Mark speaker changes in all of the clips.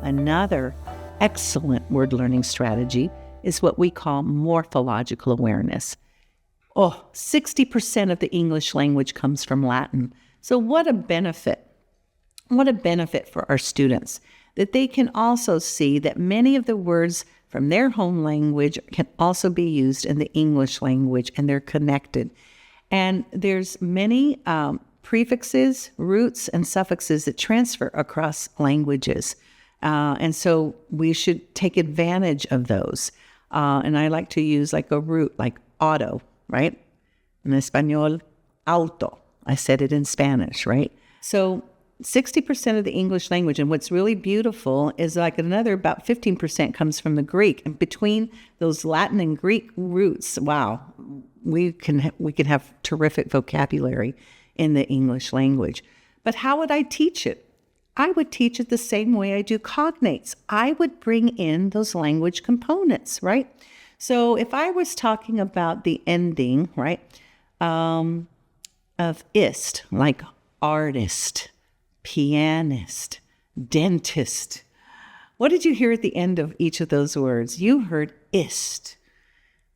Speaker 1: Another excellent word learning strategy is what we call morphological awareness. 60% of the English language comes from Latin. So what a benefit. What a benefit for our students that they can also see that many of the words from their home language can also be used in the English language, and they're connected. And there's many prefixes, roots, and suffixes that transfer across languages. And so we should take advantage of those. And I like to use like a root, like auto, right? In Espanol, auto. I said it in Spanish, right? So 60% of the English language, and what's really beautiful is like another about 15% comes from the Greek. And between those Latin and Greek roots, wow, we can have terrific vocabulary in the English language. But how would I teach it? I would teach it the same way I do cognates. I would bring in those language components, right? So if I was talking about the ending, right, of ist, like artist, pianist, dentist. What did you hear at the end of each of those words? You heard ist.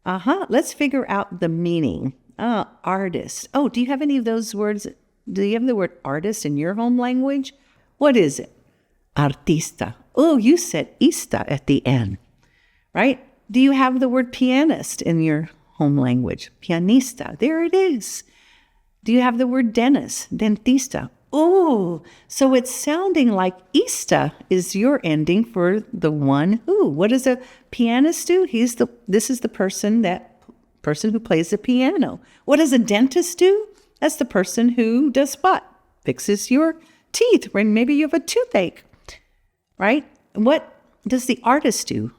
Speaker 1: Let's figure out the meaning. Artist. Oh, do you have any of those words? Do you have the word artist in your home language? What is it? Artista. Oh, you said ista at the end, right? Do you have the word pianist in your home language? Pianista. There it is. Do you have the word dentist? Dentista. Oh, so it's sounding like ista is your ending for the one who. What does a pianist do? This is the person who plays the piano. What does a dentist do? That's the person who does what? Fixes your teeth when maybe you have a toothache, right? What does the artist do?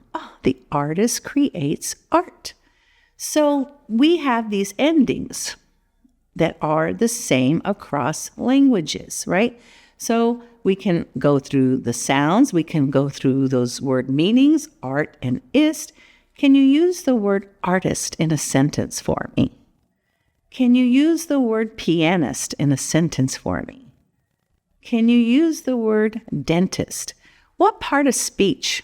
Speaker 1: The artist creates art. So we have these endings that are the same across languages, right? So we can go through the sounds, we can go through those word meanings, art and ist. Can you use the word artist in a sentence for me? Can you use the word pianist in a sentence for me? Can you use the word dentist? What part of speech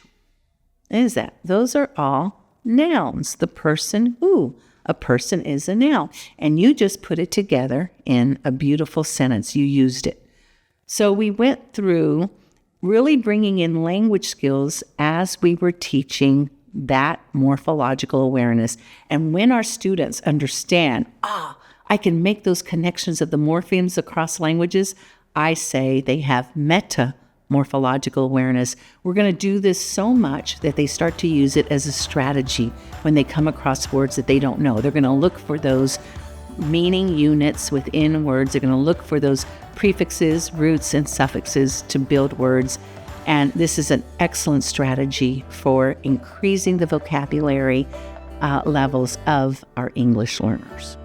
Speaker 1: is that? Those are all nouns. The person who. A person is a noun. And you just put it together in a beautiful sentence. You used it. So we went through really bringing in language skills as we were teaching that morphological awareness. And when our students understand, I can make those connections of the morphemes across languages, I say they have meta morphological awareness. We're going to do this so much that they start to use it as a strategy when they come across words that they don't know. They're going to look for those meaning units within words. They're going to look for those prefixes, roots, and suffixes to build words. And this is an excellent strategy for increasing the vocabulary levels of our English learners.